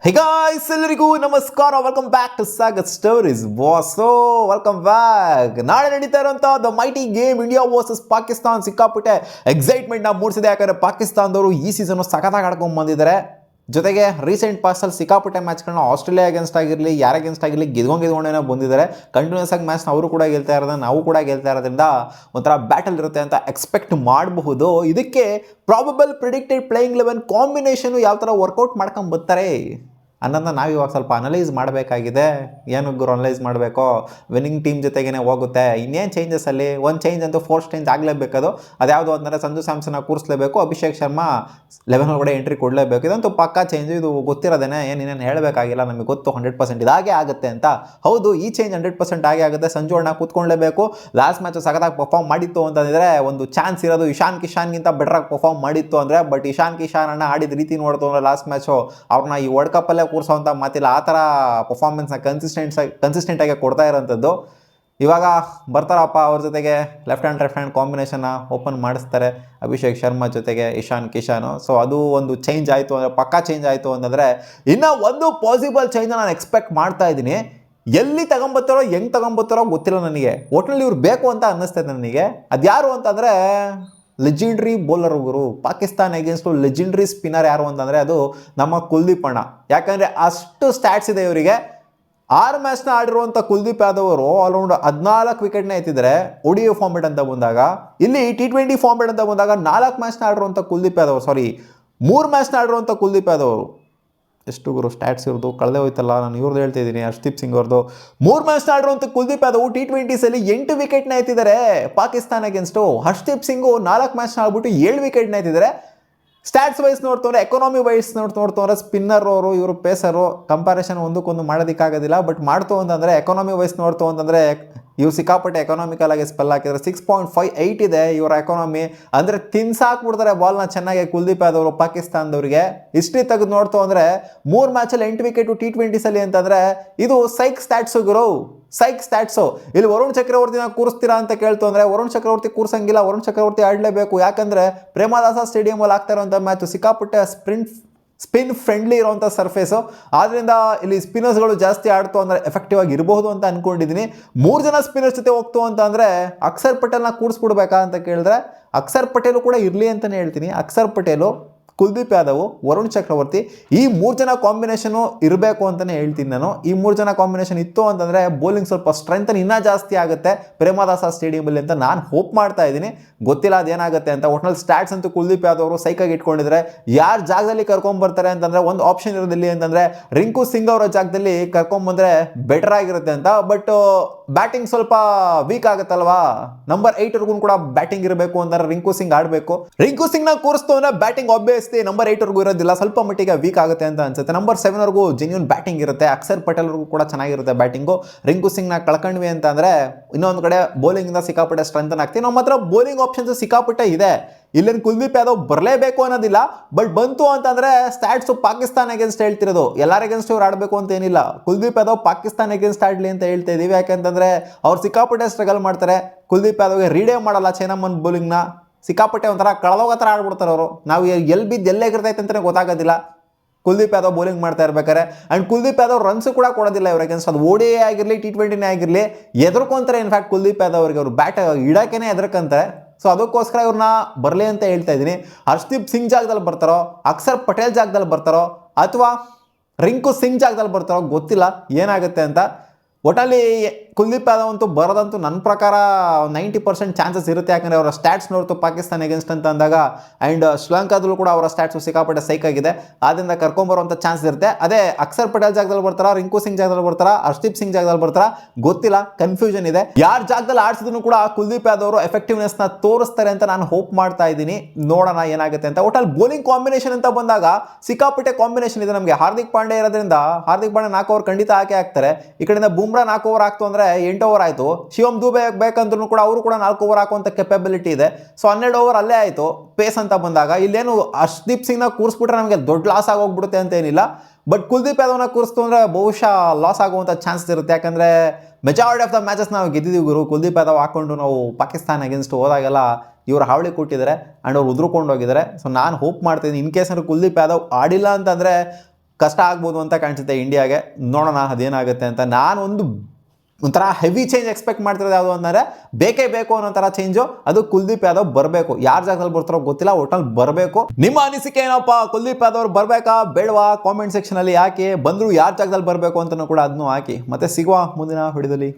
ಹೇ guys, ಎಲ್ಲರಿಗೂ ನಮಸ್ಕಾರ. Welcome back to Sagar stories ಬಾಸೋ. Welcome back. ನಾಳೆ ನಡೀತಾ ಇರುವಂಥ the mighty game India versus Pakistan ಸಿಕ್ಕಾಪಟ್ಟೆ ಎಕ್ಸೈಟ್ಮೆಂಟ್ನ ಮೂಡಿಸಿದೆ. ಯಾಕಂದರೆ ಪಾಕಿಸ್ತಾನದವರು ಈ ಸೀಸನ್ನು ಸಖತ್ತಾಗಿ ಆಡ್ಕೊಂಡು ಬಂದಿದ್ದಾರೆ. ಜೊತೆಗೆ ರೀಸೆಂಟ್ ಪಾಸಲ್ಲಿ ಸಿಕ್ಕಾಪಟ್ಟೆ ಮ್ಯಾಚ್ಗಳನ್ನ ಆಸ್ಟ್ರೇಲಿಯಾ ಅಗೇನ್ಸ್ಟ್ ಆಗಿರಲಿ, ಯಾರ ಅಗೇನ್ಸ್ಟ್ ಆಗಿರಲಿ ಗೆದ್ಕೊಂಡೇನೋ ಬಂದಿದ್ದಾರೆ. ಕಂಟಿನ್ಯೂಸ್ ಆಗಿ ಮ್ಯಾಚ್ನ ಅವರು ಕೂಡ ಗೆಲ್ತಾ ಇರೋದು, ನಾವು ಕೂಡ ಗೆಲ್ತಾ ಇರೋದ್ರಿಂದ ಒಂಥರ ಬ್ಯಾಟಲ್ ಇರುತ್ತೆ ಅಂತ ಎಕ್ಸ್ಪೆಕ್ಟ್ ಮಾಡಬಹುದು. ಇದಕ್ಕೆ ಪ್ರಾಬಬಲ್ ಪ್ರಿಡಿಕ್ಟೆಡ್ ಪ್ಲೇಯಿಂಗ್ 11 ಕಾಂಬಿನೇಷನು ಯಾವ ಥರ ವರ್ಕೌಟ್ ಮಾಡ್ಕೊಂಡು ಬರ್ತಾರೆ ಅನ್ನೋದನ್ನ ನಾವು ಇವಾಗ ಸ್ವಲ್ಪ ಅನಲೈಸ್ ಮಾಡಬೇಕಾಗಿದೆ. ಏನು ಗುರು ಅನಲೈಸ್ ಮಾಡಬೇಕು? ವಿನ್ನಿಂಗ್ ಟೀಮ್ ಜೊತೆಗೇ ಹೋಗುತ್ತೆ. ಇನ್ನೇನು ಚೇಂಜಸ್ಸಲ್ಲಿ ಒಂದು ಚೇಂಜ್ ಅಂತೂ ಫೋರ್ಸ್ ಚೇಂಜ್ ಆಗಲೇಬೇಕದು. ಅದ್ಯಾವುದು ಅಂದರೆ ಸಂಜು ಸ್ಯಾಮ್ಸನ್ನ ಕೂರಿಸಲೇಬೇಕು, ಅಭಿಷೇಕ್ ಶರ್ಮಾ 11 ಒಳಗಡೆ ಎಂಟ್ರಿ ಕೊಡಲೇಬೇಕು. ಇದಂತೂ ಪಕ್ಕಾ ಚೇಂಜು. ಇದು ಗೊತ್ತಿರೋದೇನೆ, ಏನೇನು ಹೇಳಬೇಕಾಗಿಲ್ಲ, ನಮಗೆ ಗೊತ್ತು 100% ಇದಾಗೆ ಆಗುತ್ತೆ ಅಂತ. ಹೌದು, ಈ ಚೇಂಜ್ 100% ಆಗೇ ಆಗುತ್ತೆ. ಸಂಜು ಅಣ್ಣ ಕೂತ್ಕೊಳ್ಳೇಬೇಕು. ಲಾಸ್ಟ್ ಮ್ಯಾಚು ಸಖತ್ತಾಗಿ ಪರ್ಫಾರ್ಮ್ ಮಾಡಿತ್ತು ಅಂತಂದರೆ ಒಂದು ಚಾನ್ಸ್ ಇರೋದು ಇಶಾನ್ ಕಿಶಾನ್ಗಿಂತ ಬೆಟ್ರಾಗಿ ಪರ್ಫಾರ್ಮ್ ಮಾಡಿತ್ತು ಅಂದರೆ. ಬಟ್ ಇಶಾನ್ ಕಿಶಾನ್ ಅಣ್ಣ ಆಡಿದ ರೀತಿ ನೋಡ್ತು ಅಂದರೆ ಲಾಸ್ಟ್ ಮ್ಯಾಚು ಅವ್ರನ್ನ ಈ ವರ್ಲ್ಡ್ ಕಪ್ಪಲ್ಲೇ ಕೂರಿಸೋವಂಥ ಮಾತಿಲ್ಲ. ಆ ಥರ ಪರ್ಫಾರ್ಮೆನ್ಸ್ನ ಕನ್ಸಿಸ್ಟೆಂಟಾಗಿ ಕೊಡ್ತಾ ಇರೋಂಥದ್ದು. ಇವಾಗ ಬರ್ತಾರಪ್ಪ ಅವ್ರ ಜೊತೆಗೆ ಲೆಫ್ಟ್ ಹ್ಯಾಂಡ್ ಕಾಂಬಿನೇಷನ್ನ ಓಪನ್ ಮಾಡಿಸ್ತಾರೆ ಅಭಿಷೇಕ್ ಶರ್ಮಾ ಜೊತೆಗೆ ಇಶಾನ್ ಕಿಶಾನು. ಸೊ ಅದು ಒಂದು ಚೇಂಜ್ ಆಯಿತು ಅಂದರೆ, ಪಕ್ಕಾ ಚೇಂಜ್ ಆಯಿತು ಅಂತಂದರೆ. ಇನ್ನೂ ಒಂದು ಪಾಸಿಬಲ್ ಚೇಂಜ್ ನಾನು ಎಕ್ಸ್ಪೆಕ್ಟ್ ಮಾಡ್ತಾ ಇದ್ದೀನಿ. ಎಲ್ಲಿ ತಗೊಂಬತ್ತಾರೋ, ಹೆಂಗೆ ತಗೊಂಬತ್ತಾರೋ ಗೊತ್ತಿಲ್ಲ ನನಗೆ. ಒಟ್ಟಿನಲ್ಲಿ ಇವ್ರು ಬೇಕು ಅಂತ ಅನ್ನಿಸ್ತೈತೆ ನನಗೆ. ಅದ್ಯಾರು ಅಂತಂದರೆ ಲೆಜೆಂಡ್ರಿ ಬೌಲರ್ ಗುರು. ಪಾಕಿಸ್ತಾನ ಅಗೇನ್ಸ್ಟು ಲೆಜೆಂಡ್ರಿ ಸ್ಪಿನ್ನರ್ ಯಾರು ಅಂತಂದರೆ ಅದು ನಮ್ಮ ಕುಲ್ದೀಪ್ ಅಣ್ಣ. ಯಾಕಂದರೆ ಅಷ್ಟು ಸ್ಟ್ಯಾಟ್ಸ್ ಇದೆ ಇವರಿಗೆ. 6 ಮ್ಯಾಚ್ನ ಆಡಿರುವಂಥ ಕುಲ್ದೀಪ್ ಯಾದವ್ ಅವರು ಆಲ್ರೌಂಡ್ 14 ವಿಕೆಟ್ನ ಎತ್ತಿದ್ದಾರೆ ODI ಫಾರ್ಮೆಟ್ ಅಂತ ಬಂದಾಗ. ಇಲ್ಲಿ T20 ಫಾರ್ಮೆಟ್ ಅಂತ ಬಂದಾಗ 4 ಮ್ಯಾಚ್ನ ಆಡಿರುವಂಥ ಕುಲ್ದೀಪ್ ಯಾದವ್, 3 ಮ್ಯಾಚ್ನ ಆಡಿರುವಂಥ ಕುಲ್ದೀಪ್ ಯಾದವ್ ಅವರು. ಎಷ್ಟು ಗುರು ಸ್ಟ್ಯಾಟ್ಸ್ ಇರೋದು ಕಳೆದೇ ಹೋಯ್ತಲ್ಲ, ನಾನು ಇವ್ರದ್ದು ಹೇಳ್ತಾ ಇದ್ದೀನಿ, ಹರ್ಷದೀಪ್ ಸಿಂಗ್ ಅವ್ರದ್ದು. 3 ಮ್ಯಾಚ್ನ ಆಡಿರುವಂಥ ಕುಲ್ದೀಪ್ ಯಾದವ್ T20ಸಲ್ಲಿ 8 ವಿಕೆಟ್ನ ಎತ್ತಿದ್ದಾರೆ ಪಾಕಿಸ್ತಾನ ಅಗೇನ್ಸ್ಟು. ಹರ್ಷದೀಪ್ ಸಿಂಗು 4 ಮ್ಯಾಚ್ನ ಆಡ್ಬಿಟ್ಟು 7 ವಿಕೆಟ್ನ ಎತ್ತಿದ್ದಾರೆ. ಸ್ಟ್ಯಾಟ್ಸ್ ವೈಸ್ ನೋಡ್ತವ್ರೆ, ಎಕಾನಮಿ ವೈಸ್ ನೋಡ್ತವ್ರೆ. ಸ್ಪಿನ್ನರ್ ಅವರು, ಇವರು ಪೇಸರು, ಕಂಪ್ಯಾರಿಸನ್ ಒಂದಕ್ಕೊಂದು ಮಾಡೋದಕ್ಕಾಗೋದಿಲ್ಲ. ಬಟ್ ಮಾಡ್ತು ಅಂತಂದರೆ ಎಕಾನಮಿ ವೈಸ್ ನೋಡ್ತು ಅಂತಂದರೆ ಇವ್ರು ಸಿಕ್ಕಾಪಟ್ಟೆ ಎಕಾನಮಿಕಲ್ ಆಗಿ ಸ್ಪೆಲ್ ಹಾಕಿದ್ರೆ 6.58 ಇದೆ ಇವರ ಎಕಾನಮಿ. ಅಂದರೆ ತಿನ್ಸಾಕ್ಬಿಡ್ತಾರೆ ಬಾಲ್ನ ಚೆನ್ನಾಗಿ ಕುಲ್ದೀಪ್ ಯಾದವ್ ಪಾಕಿಸ್ತಾನದವ್ರಿಗೆ. ಹಿಸ್ಟ್ರಿ ತೆಗೆದು ನೋಡ್ತು ಅಂದರೆ 3 ಮ್ಯಾಚಲ್ಲಿ 8 ವಿಕೆಟು T20ಸಲ್ಲಿ ಅಂತಂದರೆ ಇದು ಸೈಕ್ ಸ್ಟ್ಯಾಟ್ಸು ಗುರು, ಸೈಕ್ ಸ್ಟ್ಯಾಟ್ಸು. ಇಲ್ಲಿ ವರುಣ್ ಚಕ್ರವರ್ತಿನ ಕೂರಿಸ್ತೀರಾ ಅಂತ ಕೇಳ್ತು ಅಂದರೆ ವರುಣ್ ಚಕ್ರವರ್ತಿ ಕೂರಿಸಂಗಿಲ್ಲ. ವರುಣ್ ಚಕ್ರವರ್ತಿ ಆಡಲೇಬೇಕು. ಯಾಕಂದರೆ ಪ್ರೇಮದಾಸ ಸ್ಟೇಡಿಯಮಲ್ಲಿ ಆಗ್ತಾ ಇರೋಂಥ ಮ್ಯಾಚು ಸಿಕ್ಕಾಪಟ್ಟೆ ಸ್ಪಿನ್ ಫ್ರೆಂಡ್ಲಿ ಇರೋವಂಥ ಸರ್ಫೇಸು. ಆದ್ದರಿಂದ ಇಲ್ಲಿ ಸ್ಪಿನ್ನರ್ಸ್ಗಳು ಜಾಸ್ತಿ ಆಡ್ತು ಅಂದರೆ ಎಫೆಕ್ಟಿವ್ ಆಗಿ ಇರಬಹುದು ಅಂತ ಅಂದ್ಕೊಂಡಿದ್ದೀನಿ. 3 ಜನ ಸ್ಪಿನ್ನರ್ಸ್ ಜೊತೆ ಹೋಗ್ತು ಅಂತ ಅಂದರೆ ಅಕ್ಷರ್ ಪಟೇಲ್ನ ಕೂರಿಸ್ಬಿಡ್ಬೇಕಾ ಅಂತ ಕೇಳಿದ್ರೆ ಅಕ್ಷರ್ ಪಟೇಲು ಕೂಡ ಇರಲಿ ಅಂತಲೇ ಹೇಳ್ತೀನಿ. ಅಕ್ಷರ್ ಪಟೇಲು, ಕುಲ್ದೀಪ್ ಯಾದವ್, ವರುಣ್ ಚಕ್ರವರ್ತಿ, ಈ 3 ಜನ ಕಾಂಬಿನೇಷನು ಇರಬೇಕು ಅಂತಲೇ ಹೇಳ್ತೀನಿ ನಾನು. ಈ 3 ಜನ ಕಾಂಬಿನೇಷನ್ ಇತ್ತು ಅಂತಂದರೆ ಬೌಲಿಂಗ್ ಸ್ವಲ್ಪ ಸ್ಟ್ರೆಂತ್ ಇನ್ನೂ ಜಾಸ್ತಿ ಆಗುತ್ತೆ ಪ್ರೇಮದಾಸ ಸ್ಟೇಡಿಯಮಲ್ಲಿ ಅಂತ ನಾನು ಹೋಪ್ ಮಾಡ್ತಾ ಇದ್ದೀನಿ. ಗೊತ್ತಿಲ್ಲ ಅದೇನಾಗುತ್ತೆ ಅಂತ. ಒಟ್ನಲ್ಲಿ ಸ್ಟ್ಯಾಟ್ಸ್ ಅಂತೂ ಕುಲ್ದೀಪ್ ಯಾದವ್ ಅವರು ಸೈಕಾಗಿ ಇಟ್ಕೊಂಡಿದ್ದಾರೆ. ಯಾರ ಜಾಗದಲ್ಲಿ ಕರ್ಕೊಂಬರ್ತಾರೆ ಅಂತಂದರೆ ಒಂದು ಆಪ್ಷನ್ ಇರೋದಿಲ್ಲ ಅಂತಂದರೆ ರಿಂಕು ಸಿಂಗ್ ಅವರ ಜಾಗದಲ್ಲಿ ಕರ್ಕೊಂಬಂದರೆ ಬೆಟರ್ ಆಗಿರುತ್ತೆ ಅಂತ. ಬಟ್ ಬ್ಯಾಟಿಂಗ್ ಸ್ವಲ್ಪ ವೀಕ್ ಆಗುತ್ತಲ್ವಾ. ನಂಬರ್ 8 ಕೂಡ ಬ್ಯಾಟಿಂಗ್ ಇರಬೇಕು ಅಂತಂದರೆ ರಿಂಕು ಸಿಂಗ್ ಆಡಬೇಕು. ರಿಂಕು ಸಿಂಗ್ನ ಕೂರಿಸ್ತು ಅಂದರೆ ಬ್ಯಾಟಿಂಗ್ ಆಬ್ವಿಯಸ್ಲಿ ನಂಬರ್ 8 ಇರೋದಿಲ್ಲ, ಸ್ವಲ್ಪ ಮಟ್ಟಿಗೆ ವೀಕ್ ಆಗುತ್ತೆ ಅಂತ ಅನ್ಸುತ್ತೆ. ನಂಬರ್ 7 ಜೆನ್ಯೂನ್ ಬ್ಯಾಟಿಂಗ್ ಇರುತ್ತೆ. ಅಕ್ಷರ್ ಪಟೇಲ್ ಕೂಡ ಚೆನ್ನಾಗಿರುತ್ತೆ ಬ್ಯಾಟಿಂಗು. ರಿಂಕು ಸಿಂಗ್ನ ಕಳ್ಕೊಂಡ್ವಿ ಅಂತ ಅಂದರೆ ಇನ್ನೊಂದು ಕಡೆ ಬೌಲಿಂಗಿಂದ ಸಿಕ್ಕಾಪಟ್ಟೆ ಸ್ಟ್ರೆಂಥನ್ ಆಗ್ತೀವಿ. ನಮ್ಮ ಹತ್ರ ಬೌಲಿಂಗ್ ಆಪ್ಷನ್ಸ್ ಸಿಕ್ಕಾಪಟ್ಟೆ ಇದೆ. ಇಲ್ಲೇನು ಕುಲ್ದೀಪ್ ಯಾದವ್ ಬರಲೇಬೇಕು ಅನ್ನೋದಿಲ್ಲ. ಬಟ್ ಬಂತು ಅಂತಂದರೆ ಸ್ಟ್ಯಾಟ್ಸು ಪಾಕಿಸ್ತಾನ ಅಗೇನ್ಸ್ಟ್ ಹೇಳ್ತಿರೋದು, ಎಲ್ಲರ ಅಗೇನ್ಸ್ಟ್ ಇವ್ರು ಆಡಬೇಕು ಅಂತ ಏನಿಲ್ಲ. ಕುಲ್ದೀಪ್ ಯಾದವ್ ಪಾಕಿಸ್ತಾನ ಅಗೇನ್ಸ್ಟ್ ಆಡಲಿ ಅಂತ ಹೇಳ್ತಾ ಇದ್ದೀವಿ. ಯಾಕೆಂತಂದರೆ ಅವ್ರು ಸಿಕ್ಕಾಪಟ್ಟೆ ಸ್ಟ್ರಗಲ್ ಮಾಡ್ತಾರೆ. ಕುಲ್ದೀಪ್ ಯಾದವ್ಗೆ ರೀಡೇ ಮಾಡಲ್ಲ ಚೈನಾಮನ್ ಬೌಲಿಂಗ್ನ. ಸಿಕ್ಕಾಪಟ್ಟೆ ಒಂಥರ ಕಳೆದೋಗೋ ಥರ ಆಡ್ಬಿಡ್ತಾರೆ ಅವರು. ನಾವು ಎಲ್ಲಿ ಬಿದ್ದು ಎಲ್ಲೇಗಿರ್ತೈತೆ ಅಂತಲೇ ಗೊತ್ತಾಗೋದಿಲ್ಲ ಕುಲ್ದೀಪ್ ಯಾದವ್ ಬೌಲಿಂಗ್ ಮಾಡ್ತಾ ಇರ್ಬೇಕಾರೆ. ಆ್ಯಂಡ್ ಕುಲ್ದೀಪ್ ಯಾದವ್ ರನ್ಸು ಕೂಡ ಕೊಡೋದಿಲ್ಲ ಇವ್ರ ಅಗೇನ್ಸ್ಟ್. ಅದು ODI ಆಗಿರಲಿ T20 ಆಗಿರಲಿ ಎದುರ್ಕೊಂತಾರೆ. ಇನ್ಫ್ಯಾಕ್ಟ್ ಕುಲ್ದೀಪ್ ಯಾದವ್ ಅವ್ರಿಗೆ ಅವರು ಬ್ಯಾಟ್ ಇಡೋಕ್ಕೇ ಎದುರ್ಕೊಂತಾರೆ. ಸೊ ಅದಕ್ಕೋಸ್ಕರ ಇವ್ರನ್ನ ಬರಲಿ ಅಂತ ಹೇಳ್ತಾ ಇದ್ದೀನಿ. ಹರ್ಷದೀಪ್ ಸಿಂಗ್ ಜಾಗದಲ್ಲಿ ಬರ್ತಾರೋ, ಅಕ್ಷರ್ ಪಟೇಲ್ ಜಾಗದಲ್ಲಿ ಬರ್ತಾರೋ, ಅಥವಾ ರಿಂಕು ಸಿಂಗ್ ಜಾಗದಲ್ಲಿ ಬರ್ತಾರೋ ಗೊತ್ತಿಲ್ಲ ಏನಾಗುತ್ತೆ ಅಂತ. ಒಟ್ಟಲ್ಲಿ ಕುಲ್ದೀಪ್ ಯಾದವ್ ಅಂತೂ ಬರೋದಂತೂ ನನ್ನ ಪ್ರಕಾರ 90% ಚಾನ್ಸಸ್ ಇರುತ್ತೆ. ಯಾಕಂದರೆ ಅವರ ಸ್ಟ್ಯಾಟ್ಸ್ ನೋಡ್ತು ಪಾಕಿಸ್ತಾನ ಅಗೇನ್ಸ್ಟ್ ಅಂತ ಅಂದಾಗ. ಆ್ಯಂಡ್ ಶ್ರೀಲಂಕಾದಲ್ಲೂ ಕೂಡ ಅವರ ಸ್ಟ್ಯಾಟ್ಸು ಸಿಕ್ಕಾಪಟ್ಟೆ ಸೈಕಾಗಿದೆ. ಆದ್ದರಿಂದ ಕರ್ಕೊಂಬರುವಂಥ ಚಾನ್ಸ್ ಇರುತ್ತೆ. ಅದೇ ಅಕ್ಷರ್ ಪಟೇಲ್ ಜಾಗದಲ್ಲಿ ಬರ್ತಾರಾ, ರಿಂಕು ಸಿಂಗ್ ಜಾಗದಲ್ಲಿ ಬರ್ತಾರಾ, ಹರ್ಷದೀಪ್ ಸಿಂಗ್ ಜಾಗದಲ್ಲಿ ಬರ್ತಾರಾ ಗೊತ್ತಿಲ್ಲ, ಕನ್ಫ್ಯೂಷನ್ ಇದೆ. ಯಾರ ಜಾಗದಲ್ಲಿ ಆಡಿಸಿದ್ರು ಕೂಡ ಕುಲ್ದೀಪ್ ಯಾದವ್ ಅವರು ಎಫೆಕ್ಟಿವ್ನೆಸ್ನ ತೋರಿಸ್ತಾರೆ ಅಂತ ನಾನು ಹೋಪ್ ಮಾಡ್ತಾ ಇದ್ದೀನಿ. ನೋಡೋಣ ಏನಾಗುತ್ತೆ ಅಂತ. ಒಟ್ಟಲ್ಲಿ ಬೌಲಿಂಗ್ ಕಾಂಬಿನೇಷನ್ ಅಂತ ಬಂದಾಗ ಸಿಕ್ಕಾಪಟ್ಟೆ ಕಾಂಬಿನೇಷನ್ ಇದೆ ನಮಗೆ. ಹಾರ್ದಿಕ್ ಪಾಂಡೆ ಇರೋದ್ರಿಂದ ಹಾರ್ದಿಕ್ ಪಾಂಡೆ 4 ಓವರ್ ಖಂಡಿತ ಹಾಕ್ತಾರೆ. ಈ ಕಡೆಯಿಂದ ಬುಮ್ರಾ 4 ಓವರ್ ಆಗ್ತು ಅಂದರೆ 8 ಓವರ್ ಆಯಿತು. ಶಿವಮ್ ದುಬೆ ಬೇಕಂದ್ರೂ ಕೂಡ ಅವರು ಕೂಡ 4 ಓವರ್ ಹಾಕುವಂಥ ಕೆಪಬಿಲಿಟಿ ಇದೆ. ಸೊ 12 ಓವರ್ ಅಲ್ಲೇ ಆಯಿತು ಪೇಸ್ ಅಂತ ಬಂದಾಗ. ಇಲ್ಲೇನು ಹರ್ಷದೀಪ್ ಸಿಂಗ್ನ ಕೂರಿಸ್ಬಿಟ್ರೆ ನಮಗೆ ದೊಡ್ಡ ಲಾಸ್ ಆಗೋಗ್ಬಿಡುತ್ತೆ ಅಂತ ಏನಿಲ್ಲ. ಬಟ್ ಕುಲ್ದೀಪ್ ಯಾದವ್ನ ಕೂರಿಸ್ತು ಅಂದರೆ ಬಹುಶಃ ಲಾಸ್ ಆಗುವಂಥ ಚಾನ್ಸಸ್ ಇರುತ್ತೆ. ಯಾಕಂದರೆ ಮೆಜಾರಿಟಿ ಆಫ್ ದ ಮ್ಯಾಚಸ್ ನಾವು ಗೆದ್ದಿದ್ದೀವಿ ಗುರು. ಕುಲ್ದೀಪ್ ಯಾದವ್ ಹಾಕ್ಕೊಂಡು ನಾವು ಪಾಕಿಸ್ತಾನ ಅಗೇನ್ಸ್ಟ್ ಹೋದಾಗೆಲ್ಲ ಇವರು ಹಾವಳಿ ಕೊಟ್ಟಿದ್ದಾರೆ ಆ್ಯಂಡ್ ಅವ್ರು ಉದ್ರುಕೊಂಡು ಹೋಗಿದ್ದಾರೆ. ಸೊ ನಾನು ಹೋಪ್ ಮಾಡ್ತಿದ್ದೀನಿ ಇನ್ ಕೇಸ್ ಕುಲ್ದೀಪ್ ಯಾದವ್ ಆಡಿಲ್ಲ ಅಂತಂದರೆ ಕಷ್ಟ ಆಗ್ಬೋದು ಅಂತ ಕಾಣಿಸುತ್ತೆ ಇಂಡಿಯಾಗೆ. ನೋಡೋಣ ಅದೇನಾಗುತ್ತೆ ಅಂತ. ನಾನು ಒಂಥರ ಹೆವಿ ಚೇಂಜ್ ಎಕ್ಸ್ಪೆಕ್ಟ್ ಮಾಡ್ತಿರೋದು ಯಾವುದು ಅಂದರೆ ಬೇಕೇ ಬೇಕು ಅನ್ನೋ ಥರ ಚೇಂಜು, ಅದು ಕುಲ್ದೀಪ್ ಯಾದವ್ ಬರಬೇಕು. ಯಾರ ಜಾಗದಲ್ಲಿ ಬರ್ತಾರೋ ಗೊತ್ತಿಲ್ಲ, ಒಟ್ಟಲ್ಲಿ ಬರಬೇಕು. ನಿಮ್ಮ ಅನಿಸಿಕೆ ಏನಪ್ಪ? ಕುಲ್ದೀಪ್ ಯಾದವ್ ಅವ್ರು ಬರಬೇಕಾ ಬೇಡವಾ? ಕಾಮೆಂಟ್ ಸೆಕ್ಷನಲ್ಲಿ ಹಾಕಿ. ಬಂದರೂ ಯಾರ ಜಾಗದಲ್ಲಿ ಬರಬೇಕು ಅಂತಲೂ ಕೂಡ ಅದನ್ನು ಹಾಕಿ. ಮತ್ತೆ ಸಿಗುವ ಮುಂದಿನ ವಿಡಿಯೋದಲ್ಲಿ.